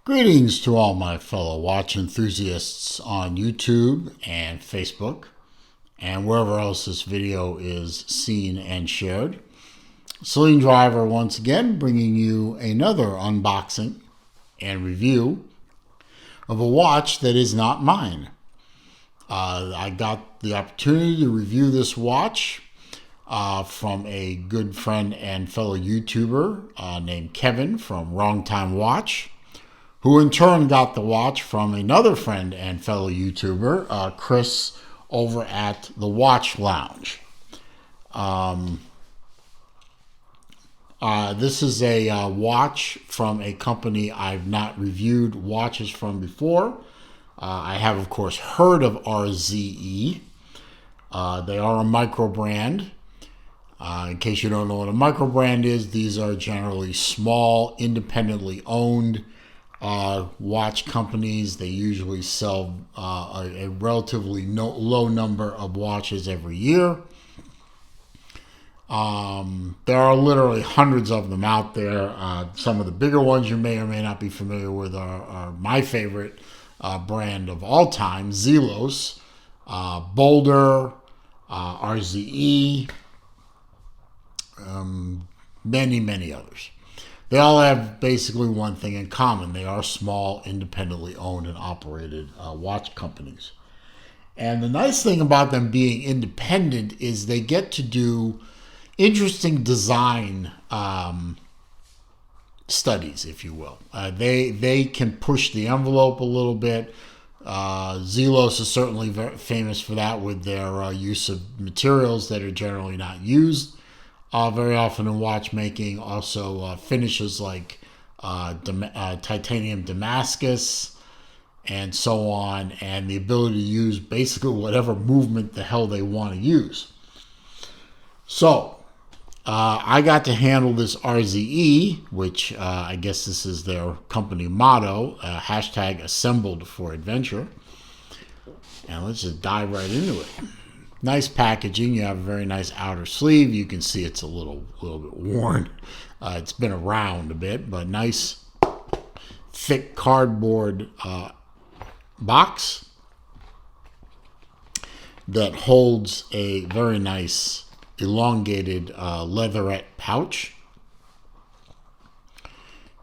Greetings to all my fellow watch enthusiasts on YouTube and Facebook and wherever else this video is seen and shared. Celine Driver once again bringing you another unboxing and review of a watch that is not mine. I got the opportunity to review this watch from a good friend and fellow YouTuber named Kevin from Wrong Time Watch, who in turn got the watch from another friend and fellow YouTuber, Chris, over at the Watch Lounge. This is a watch from a company I've not reviewed watches from before. I have, of course, heard of RZE. They are a micro brand. In case you don't know what a micro brand is, these are generally small, independently owned watch companies. They usually sell a relatively low number of watches every year. There are literally hundreds of them out there. Some of the bigger ones you may or may not be familiar with are my favorite brand of all time, Zelos, Boulder, RZE, many others. They all have basically one thing in common. They are small, independently owned and operated watch companies. And the nice thing about them being independent is they get to do interesting design studies, if you will. They can push the envelope a little bit. Zelos is certainly very famous for that with their use of materials that are generally not used very often in watchmaking. Also finishes like titanium Damascus and so on, and the ability to use basically whatever movement the hell they want to use. So I got to handle this RZE, which I guess this is their company motto, hashtag assembled for adventure. And let's just dive right into it. Nice packaging. You have a very nice outer sleeve. You can see it's a little bit worn. It's been around a bit, but nice thick cardboard box that holds a very nice elongated leatherette pouch.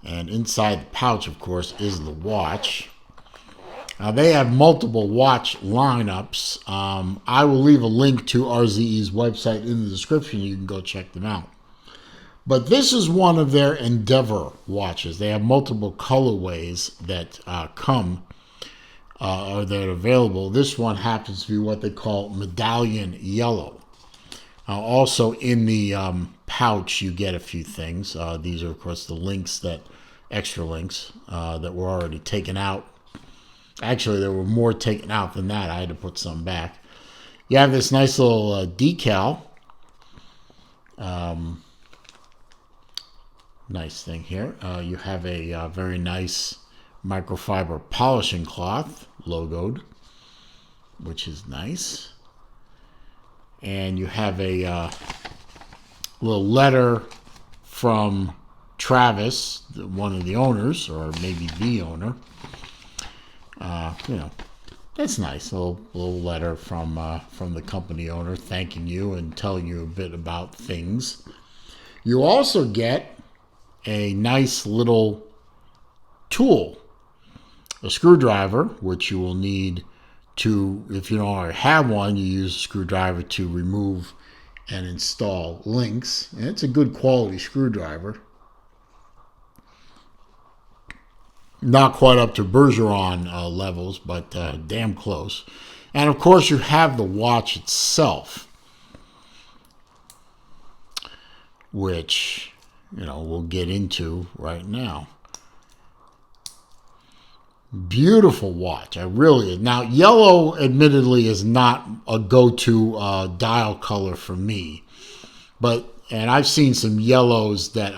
And inside the pouch, of course, is the watch. Now, they have multiple watch lineups. I will leave a link to RZE's website in the description. You can go check them out. But this is one of their Endeavor watches. They have multiple colorways that come or that are available. This one happens to be what they call medallion yellow. Also in the pouch, you get a few things. These are, of course, the links, extra links that were already taken out. Actually, there were more taken out than that. I had to put some back. You have this nice little decal. Nice thing here. You have a very nice microfiber polishing cloth logoed, which is nice. And you have a little letter from Travis, one of the owners, or maybe the owner. That's nice. A little letter from the company owner thanking you and telling you a bit about things. You also get a nice little tool, a screwdriver, which you will need to, if you don't already have one, you use a screwdriver to remove and install links. And it's a good quality screwdriver. Not quite up to Bergeron levels, but damn close. And of course, you have the watch itself, which, we'll get into right now. Beautiful watch. Now, yellow, admittedly, is not a go-to dial color for me. And I've seen some yellows that,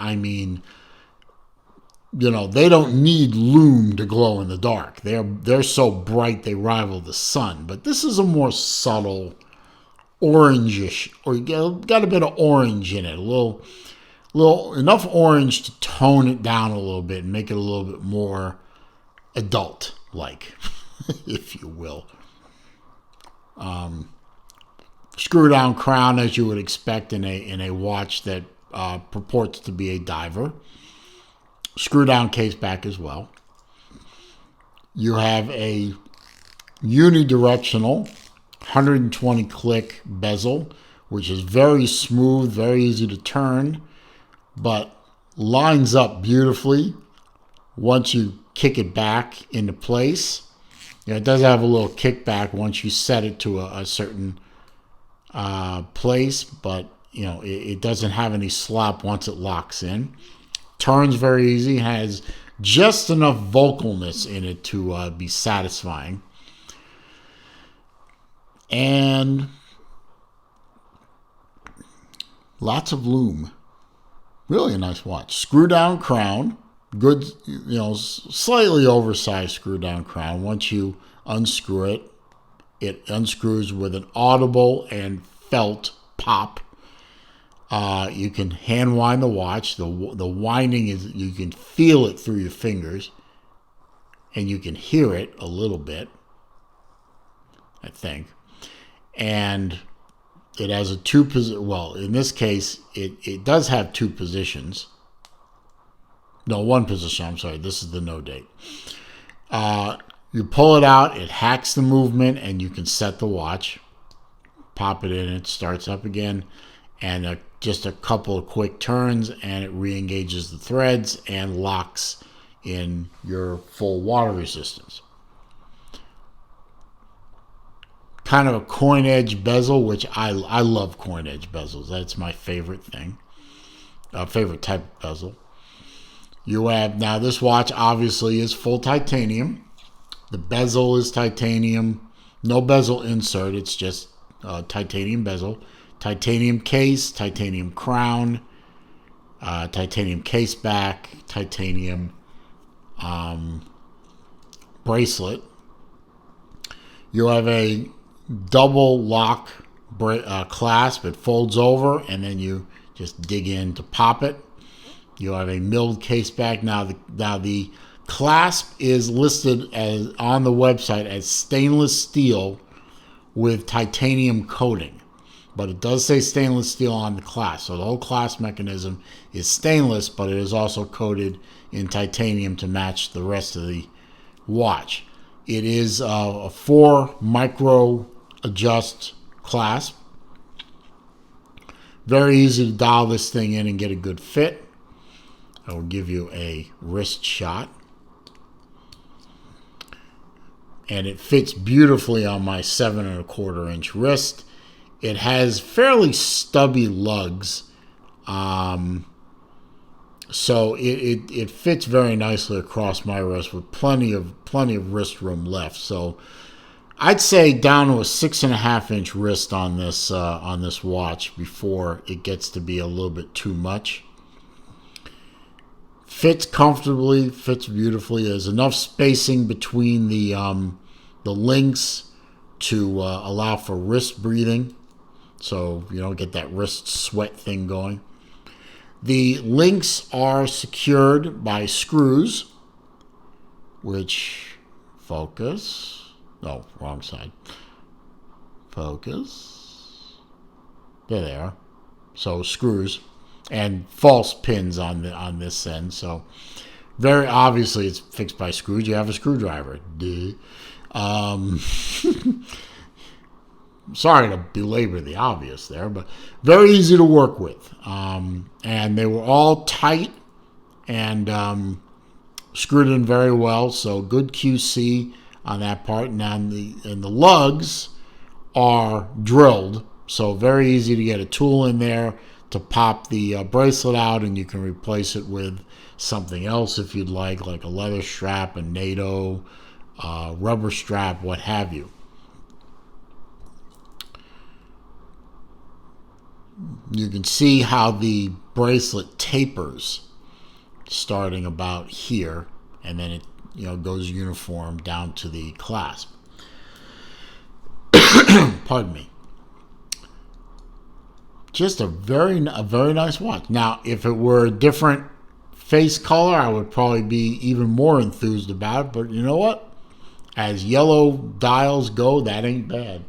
they don't need lume to glow in the dark. They're so bright they rival the sun. But this is a more subtle orangish, or got a bit of orange in it. A little enough orange to tone it down a little bit and make it a little bit more adult-like, if you will. Screw-down crown, as you would expect in a watch that purports to be a diver. Screw-down case back as well. You have a unidirectional 120 click bezel, which is very smooth, very easy to turn, but lines up beautifully once you kick it back into place. It does have a little kickback once you set it to a certain place, but it doesn't have any slop once it locks in. Turns very easy, has just enough vocalness in it to be satisfying. And lots of lume. Really a nice watch. Screw down crown. Good, slightly oversized screw down crown. Once you unscrew it, it unscrews with an audible and felt pop. You can hand wind the watch. The winding is, you can feel it through your fingers, and you can hear it a little bit, I think. And it has a well, in this case, it does have two positions. No, one position, I'm sorry. This is the no date. You pull it out, it hacks the movement, and you can set the watch. Pop it in, it starts up again. And just a couple of quick turns, and it re-engages the threads and locks in your full water resistance. Kind of a coin edge bezel, which I love coin edge bezels. That's my favorite thing. Favorite type of bezel. You have, now this watch obviously is full titanium. The bezel is titanium. No bezel insert, it's just titanium bezel. Titanium case, titanium crown, titanium case back, titanium bracelet. You have a double lock clasp. It folds over, and then you just dig in to pop it. You have a milled case back. Now the clasp is listed as on the website as stainless steel with titanium coating. But it does say stainless steel on the clasp. So the whole clasp mechanism is stainless, but it is also coated in titanium to match the rest of the watch. It is a 4 micro adjust clasp. Very easy to dial this thing in and get a good fit. I will give you a wrist shot. And it fits beautifully on my 7 1/4 inch wrist. It has fairly stubby lugs, so it fits very nicely across my wrist with plenty of wrist room left. So I'd say down to a 6 1/2 inch wrist on this watch before it gets to be a little bit too much. Fits comfortably, fits beautifully. There's enough spacing between the links to allow for wrist breathing, so you don't get that wrist sweat thing going. The links are secured by screws, which focus. No, wrong side. Focus. There they are. So screws and false pins on this end. So very obviously it's fixed by screws. You have a screwdriver. Duh. Sorry to belabor the obvious there, but very easy to work with. And they were all tight and screwed in very well. So good QC on that part. And the lugs are drilled, so very easy to get a tool in there to pop the bracelet out, and you can replace it with something else if you'd like a leather strap, a NATO, rubber strap, what have you. You can see how the bracelet tapers starting about here, and then it goes uniform down to the clasp. Pardon me. Just a very nice watch. Now, if it were a different face color, I would probably be even more enthused about it. But you know what? As yellow dials go, that ain't bad.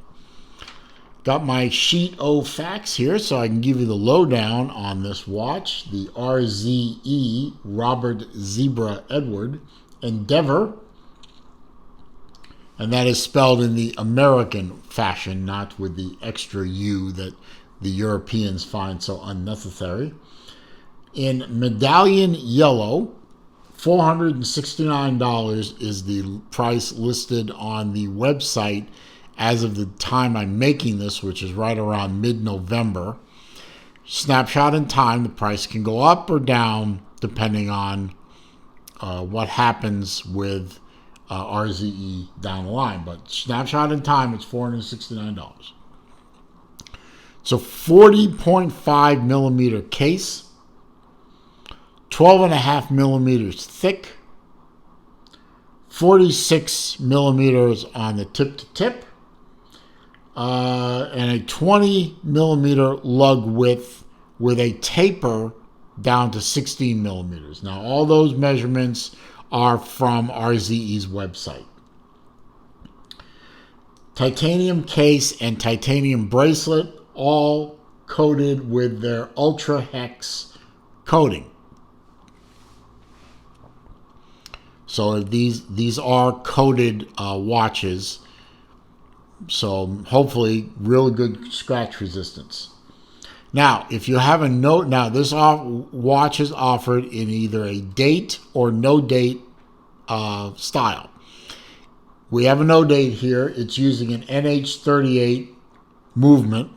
Got my sheet of facts here so I can give you the lowdown on this watch. The RZE, Robert Zebra Edward Endeavor. And that is spelled in the American fashion, not with the extra U that the Europeans find so unnecessary. In medallion yellow, $469 is the price listed on the website as of the time I'm making this, which is right around mid-November. Snapshot in time, the price can go up or down depending on what happens with RZE down the line. But snapshot in time, it's $469. It's a 40.5 millimeter case, 12.5 millimeters thick, 46 millimeters on the tip to tip, and a 20 millimeter lug width with a taper down to 16 millimeters. Now, all those measurements are from RZE's website. Titanium case and titanium bracelet, all coated with their Ultra Hex coating. So these are coated watches. So hopefully really good scratch resistance. Now, if you have a note, now this watch is offered in either a date or no date style. We have a no date here. It's using an NH38 movement.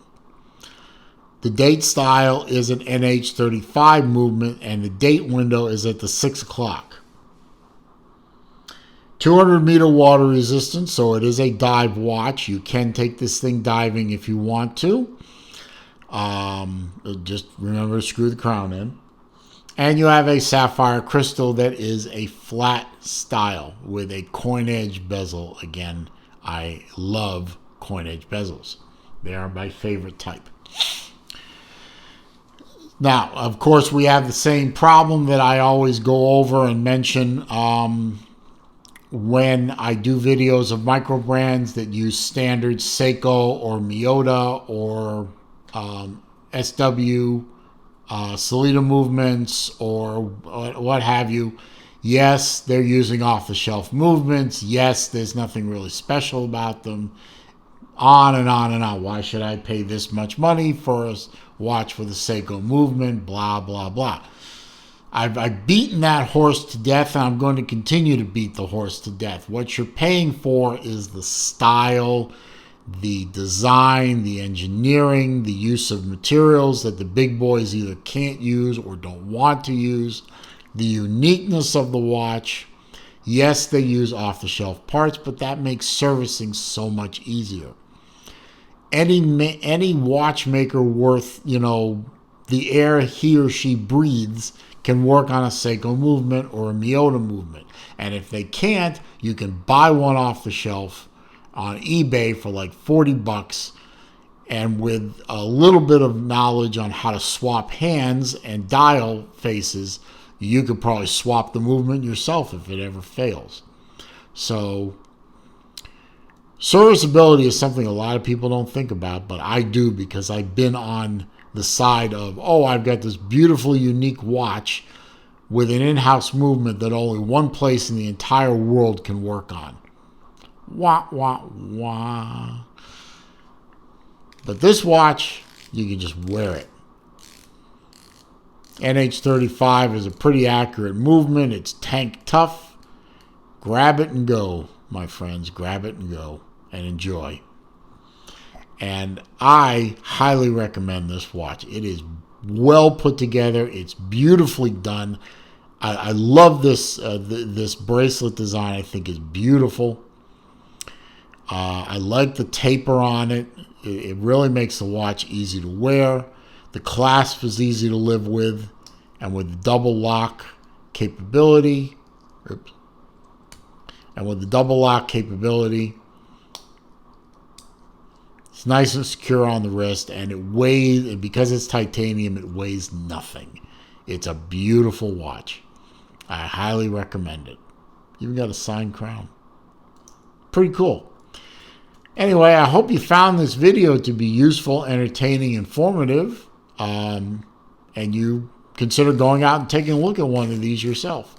The date style is an NH35 movement, and the date window is at the 6 o'clock. 200 meter water resistance, so it is a dive watch. You can take this thing diving if you want to. Just remember to screw the crown in. And you have a sapphire crystal that is a flat style with a coin edge bezel. Again, I love coin edge bezels. They are my favorite type. Now, of course, we have the same problem that I always go over and mention when I do videos of micro brands that use standard Seiko or Miyota or SW, Sellita movements, or what have you. Yes, they're using off-the-shelf movements. Yes, there's nothing really special about them. On and on and on. Why should I pay this much money for a watch with a Seiko movement? Blah, blah, blah. I've beaten that horse to death, and I'm going to continue to beat the horse to death. What you're paying for is the style, the design, the engineering, the use of materials that the big boys either can't use or don't want to use, the uniqueness of the watch. Yes, they use off-the-shelf parts, but that makes servicing so much easier. Any watchmaker worth, the air he or she breathes can work on a Seiko movement or a Miyota movement. And if they can't, you can buy one off the shelf on eBay for like $40, and with a little bit of knowledge on how to swap hands and dial faces, you could probably swap the movement yourself if it ever fails. So serviceability is something a lot of people don't think about, but I do, because I've been on the side of, I've got this beautiful, unique watch with an in-house movement that only one place in the entire world can work on. Wah, wah, wah. But this watch, you can just wear it. NH35 is a pretty accurate movement. It's tank tough. Grab it and go, my friends. Grab it and go and enjoy. And I highly recommend this watch. It is well put together. It's beautifully done. I love this this bracelet design. I think is beautiful. I like the taper on it. It really makes the watch easy to wear. The clasp is easy to live with, and with the double lock capability. It's nice and secure on the wrist, and it weighs, and because it's titanium, it weighs nothing. It's a beautiful watch. I highly recommend it. Even got a signed crown. Pretty cool. Anyway, I hope you found this video to be useful, entertaining, informative, and you consider going out and taking a look at one of these yourself.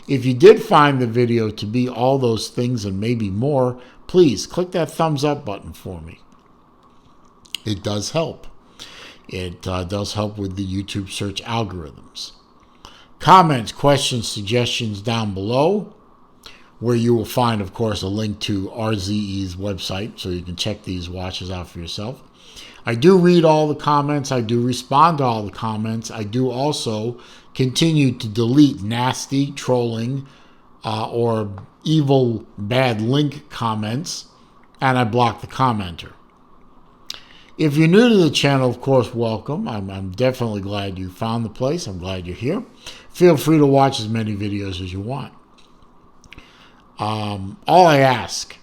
If you did find the video to be all those things and maybe more, please click that thumbs up button for me. It does help. It does help with the YouTube search algorithms. Comments, questions, suggestions down below, where you will find, of course, a link to RZE's website so you can check these watches out for yourself. I do read all the comments. I do respond to all the comments. I do also continue to delete nasty, trolling, or evil, bad link comments, and I block the commenter. If you're new to the channel, of course, welcome. I'm definitely glad you found the place. I'm glad you're here. Feel free to watch as many videos as you want. All I ask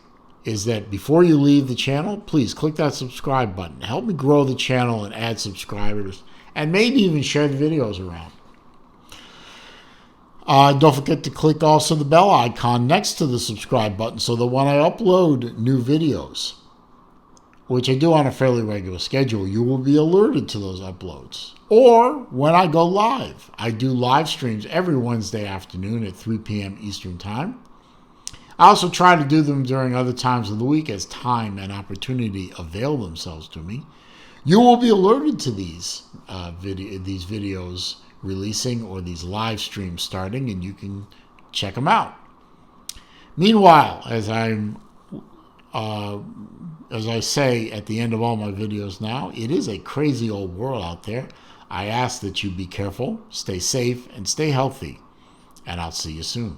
is that before you leave the channel, please click that subscribe button. Help me grow the channel and add subscribers, and maybe even share the videos around. Don't forget to click also the bell icon next to the subscribe button so that when I upload new videos, which I do on a fairly regular schedule, you will be alerted to those uploads. Or when I go live. I do live streams every Wednesday afternoon at 3 p.m. Eastern Time. I also try to do them during other times of the week as time and opportunity avail themselves to me. You will be alerted to these videos releasing or these live streams starting, and you can check them out. Meanwhile, as I say at the end of all my videos now, it is a crazy old world out there. I ask that you be careful, stay safe, and stay healthy. And I'll see you soon.